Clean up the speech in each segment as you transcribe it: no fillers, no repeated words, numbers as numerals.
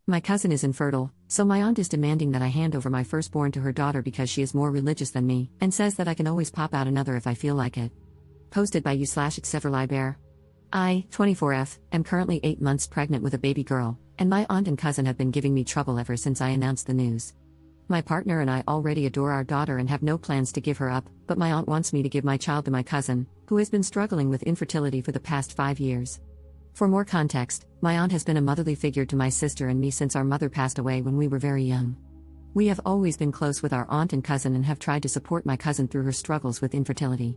My cousin is infertile, so my aunt is demanding that I hand over my firstborn to her daughter because she is more religious than me, and says that I can always pop out another if I feel like it. Posted by you/Xeverlibear. I, 24F, am currently 8 months pregnant with a baby girl, and my aunt and cousin have been giving me trouble ever since I announced the news. My partner and I already adore our daughter and have no plans to give her up, but my aunt wants me to give my child to my cousin, who has been struggling with infertility for the past 5 years. For more context, my aunt has been a motherly figure to my sister and me since our mother passed away when we were very young. We have always been close with our aunt and cousin and have tried to support my cousin through her struggles with infertility.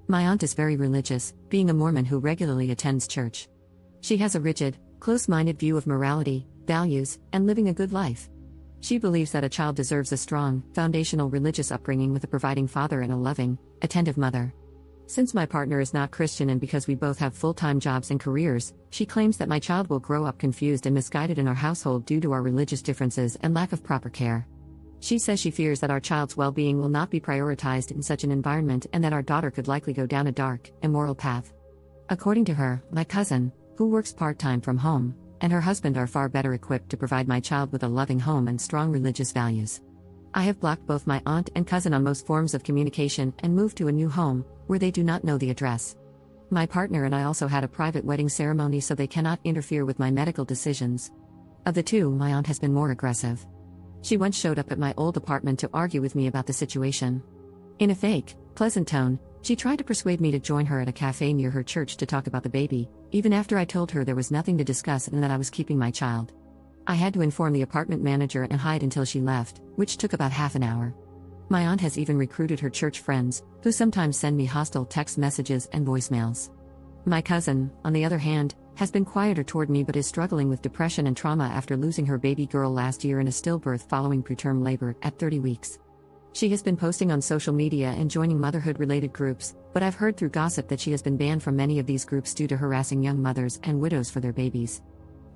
My aunt is very religious, being a Mormon who regularly attends church. She has a rigid, close-minded view of morality, values, and living a good life. She believes that a child deserves a strong, foundational religious upbringing with a providing father and a loving, attentive mother. Since my partner is not Christian and because we both have full-time jobs and careers, she claims that my child will grow up confused and misguided in our household due to our religious differences and lack of proper care. She says she fears that our child's well-being will not be prioritized in such an environment and that our daughter could likely go down a dark, immoral path. According to her, my cousin, who works part-time from home, and her husband are far better equipped to provide my child with a loving home and strong religious values. I have blocked both my aunt and cousin on most forms of communication and moved to a new home, where they do not know the address. My partner and I also had a private wedding ceremony so they cannot interfere with my medical decisions. Of the two, my aunt has been more aggressive. She once showed up at my old apartment to argue with me about the situation. In a fake, pleasant tone, she tried to persuade me to join her at a cafe near her church to talk about the baby, even after I told her there was nothing to discuss and that I was keeping my child. I had to inform the apartment manager and hide until she left, which took about half an hour. My aunt has even recruited her church friends, who sometimes send me hostile text messages and voicemails. My cousin, on the other hand, has been quieter toward me but is struggling with depression and trauma after losing her baby girl last year in a stillbirth following preterm labor at 30 weeks. She has been posting on social media and joining motherhood-related groups, but I've heard through gossip that she has been banned from many of these groups due to harassing young mothers and widows for their babies.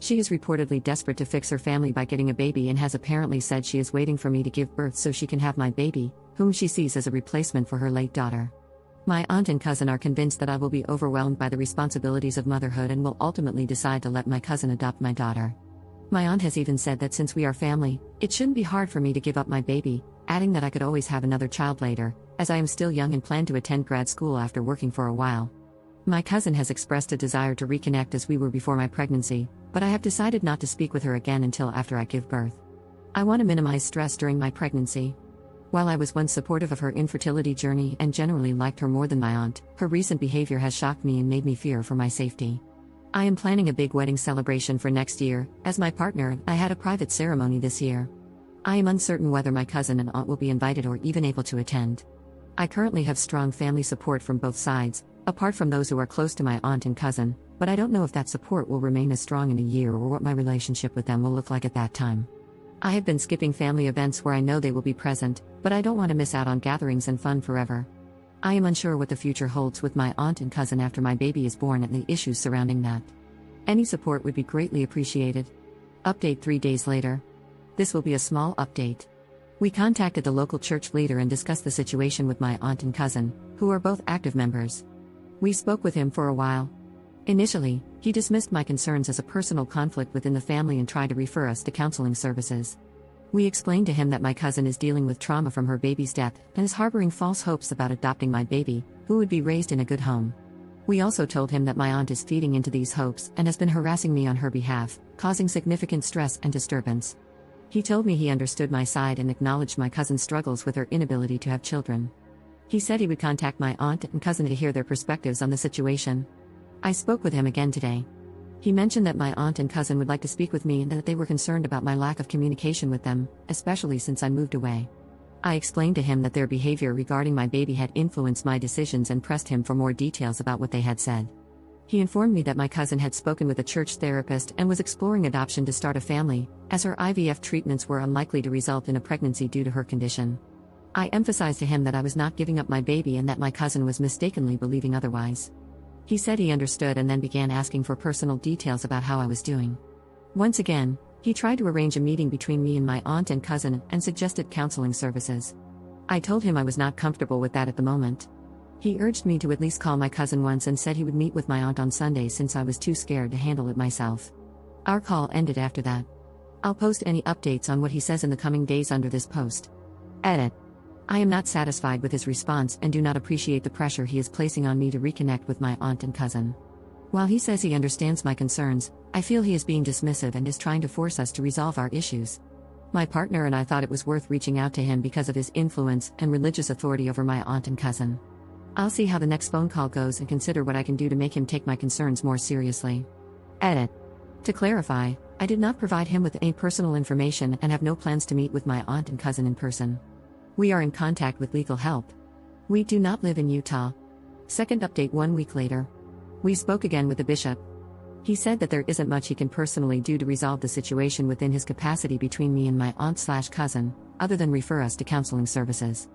She is reportedly desperate to fix her family by getting a baby and has apparently said she is waiting for me to give birth so she can have my baby, whom she sees as a replacement for her late daughter. My aunt and cousin are convinced that I will be overwhelmed by the responsibilities of motherhood and will ultimately decide to let my cousin adopt my daughter. My aunt has even said that since we are family, it shouldn't be hard for me to give up my baby, adding that I could always have another child later, as I am still young and plan to attend grad school after working for a while. My cousin has expressed a desire to reconnect as we were before my pregnancy, but I have decided not to speak with her again until after I give birth. I want to minimize stress during my pregnancy. While I was once supportive of her infertility journey and generally liked her more than my aunt, her recent behavior has shocked me and made me fear for my safety. I am planning a big wedding celebration for next year. As my partner, I had a private ceremony this year. I am uncertain whether my cousin and aunt will be invited or even able to attend. I currently have strong family support from both sides, apart from those who are close to my aunt and cousin, but I don't know if that support will remain as strong in a year or what my relationship with them will look like at that time. I have been skipping family events where I know they will be present, but I don't want to miss out on gatherings and fun forever. I am unsure what the future holds with my aunt and cousin after my baby is born and the issues surrounding that. Any support would be greatly appreciated. Update 3 days later. This will be a small update. We contacted the local church leader and discussed the situation with my aunt and cousin, who are both active members. We spoke with him for a while. Initially, he dismissed my concerns as a personal conflict within the family and tried to refer us to counseling services. We explained to him that my cousin is dealing with trauma from her baby's death and is harboring false hopes about adopting my baby, who would be raised in a good home. We also told him that my aunt is feeding into these hopes and has been harassing me on her behalf, causing significant stress and disturbance. He told me he understood my side and acknowledged my cousin's struggles with her inability to have children. He said he would contact my aunt and cousin to hear their perspectives on the situation. I spoke with him again today. He mentioned that my aunt and cousin would like to speak with me and that they were concerned about my lack of communication with them, especially since I moved away. I explained to him that their behavior regarding my baby had influenced my decisions and pressed him for more details about what they had said. He informed me that my cousin had spoken with a church therapist and was exploring adoption to start a family, as her IVF treatments were unlikely to result in a pregnancy due to her condition. I emphasized to him that I was not giving up my baby and that my cousin was mistakenly believing otherwise. He said he understood and then began asking for personal details about how I was doing. Once again, he tried to arrange a meeting between me and my aunt and cousin and suggested counseling services. I told him I was not comfortable with that at the moment. He urged me to at least call my cousin once and said he would meet with my aunt on Sunday since I was too scared to handle it myself. Our call ended after that. I'll post any updates on what he says in the coming days under this post. Edit. I am not satisfied with his response and do not appreciate the pressure he is placing on me to reconnect with my aunt and cousin. While he says he understands my concerns, I feel he is being dismissive and is trying to force us to resolve our issues. My partner and I thought it was worth reaching out to him because of his influence and religious authority over my aunt and cousin. I'll see how the next phone call goes and consider what I can do to make him take my concerns more seriously. Edit. To clarify, I did not provide him with any personal information and have no plans to meet with my aunt and cousin in person. We are in contact with legal help. We do not live in Utah. Second update 1 week later. We spoke again with the bishop. He said that there isn't much he can personally do to resolve the situation within his capacity between me and my aunt/cousin, other than refer us to counseling services.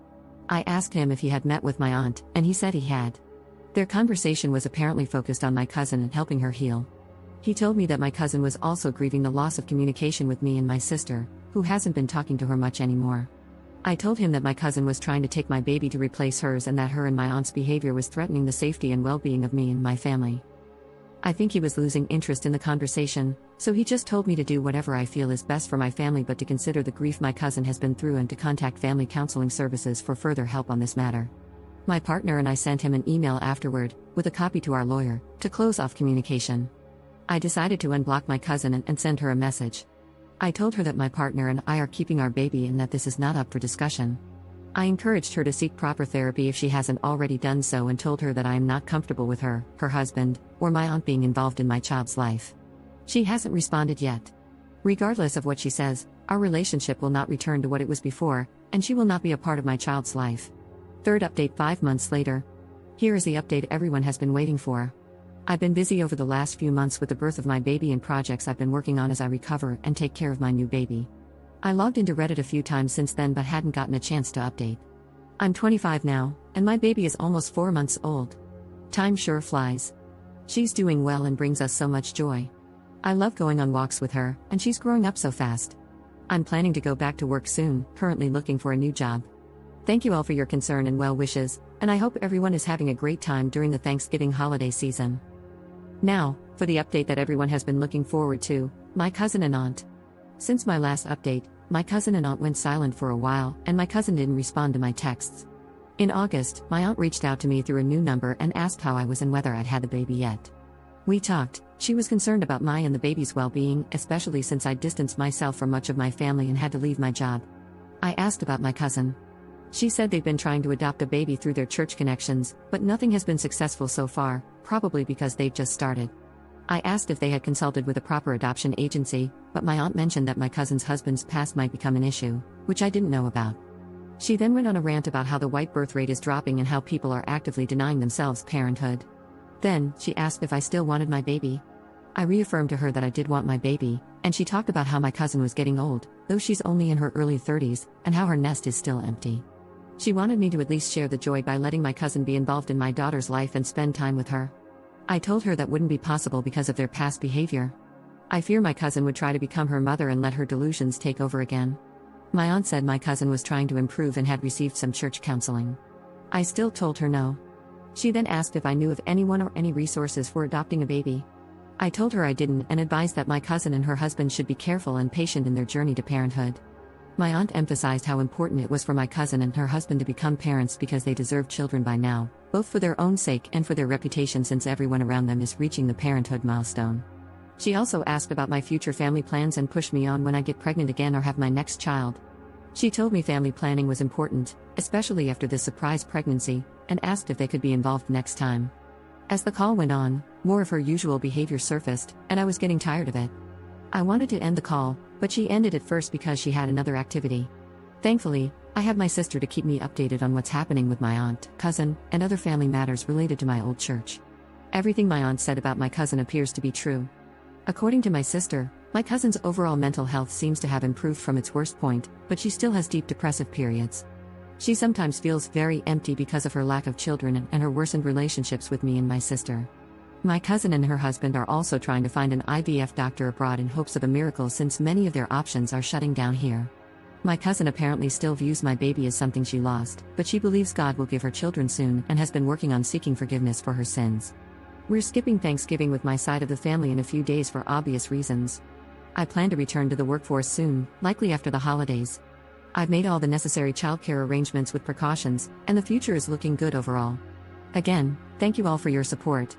I asked him if he had met with my aunt, and he said he had. Their conversation was apparently focused on my cousin and helping her heal. He told me that my cousin was also grieving the loss of communication with me and my sister, who hasn't been talking to her much anymore. I told him that my cousin was trying to take my baby to replace hers and that her and my aunt's behavior was threatening the safety and well-being of me and my family. I think he was losing interest in the conversation, so he just told me to do whatever I feel is best for my family, but to consider the grief my cousin has been through and to contact family counseling services for further help on this matter. My partner and I sent him an email afterward, with a copy to our lawyer, to close off communication. I decided to unblock my cousin and send her a message. I told her that my partner and I are keeping our baby and that this is not up for discussion. I encouraged her to seek proper therapy if she hasn't already done so and told her that I am not comfortable with her, her husband, or my aunt being involved in my child's life. She hasn't responded yet. Regardless of what she says, our relationship will not return to what it was before, and she will not be a part of my child's life. Third update 5 months later. Here is the update everyone has been waiting for. I've been busy over the last few months with the birth of my baby and projects I've been working on as I recover and take care of my new baby. I logged into Reddit a few times since then but hadn't gotten a chance to update. I'm 25 now, and my baby is almost 4 months old. Time sure flies. She's doing well and brings us so much joy. I love going on walks with her, and she's growing up so fast. I'm planning to go back to work soon, currently looking for a new job. Thank you all for your concern and well wishes, and I hope everyone is having a great time during the Thanksgiving holiday season. Now, for the update that everyone has been looking forward to, my cousin and aunt. Since my last update, my cousin and aunt went silent for a while, and my cousin didn't respond to my texts. In August, my aunt reached out to me through a new number and asked how I was and whether I'd had the baby yet. We talked. She was concerned about my and the baby's well-being, especially since I'd distanced myself from much of my family and had to leave my job. I asked about my cousin. She said they've been trying to adopt a baby through their church connections, but nothing has been successful so far, probably because they've just started. I asked if they had consulted with a proper adoption agency, but my aunt mentioned that my cousin's husband's past might become an issue, which I didn't know about. She then went on a rant about how the white birth rate is dropping and how people are actively denying themselves parenthood. Then, she asked if I still wanted my baby. I reaffirmed to her that I did want my baby, and she talked about how my cousin was getting old, though she's only in her early 30s, and how her nest is still empty. She wanted me to at least share the joy by letting my cousin be involved in my daughter's life and spend time with her. I told her that wouldn't be possible because of their past behavior. I fear my cousin would try to become her mother and let her delusions take over again. My aunt said my cousin was trying to improve and had received some church counseling. I still told her no. She then asked if I knew of anyone or any resources for adopting a baby. I told her I didn't and advised that my cousin and her husband should be careful and patient in their journey to parenthood. My aunt emphasized how important it was for my cousin and her husband to become parents because they deserve children by now, both for their own sake and for their reputation since everyone around them is reaching the parenthood milestone. She also asked about my future family plans and pushed me on when I get pregnant again or have my next child. She told me family planning was important, especially after this surprise pregnancy, and asked if they could be involved next time. As the call went on, more of her usual behavior surfaced, and I was getting tired of it. I wanted to end the call, but she ended it first because she had another activity. Thankfully, I have my sister to keep me updated on what's happening with my aunt, cousin, and other family matters related to my old church. Everything my aunt said about my cousin appears to be true. According to my sister, my cousin's overall mental health seems to have improved from its worst point, but she still has deep depressive periods. She sometimes feels very empty because of her lack of children and her worsened relationships with me and my sister. My cousin and her husband are also trying to find an IVF doctor abroad in hopes of a miracle since many of their options are shutting down here. My cousin apparently still views my baby as something she lost, but she believes God will give her children soon and has been working on seeking forgiveness for her sins. We're skipping Thanksgiving with my side of the family in a few days for obvious reasons. I plan to return to the workforce soon, likely after the holidays. I've made all the necessary childcare arrangements with precautions, and the future is looking good overall. Again, thank you all for your support.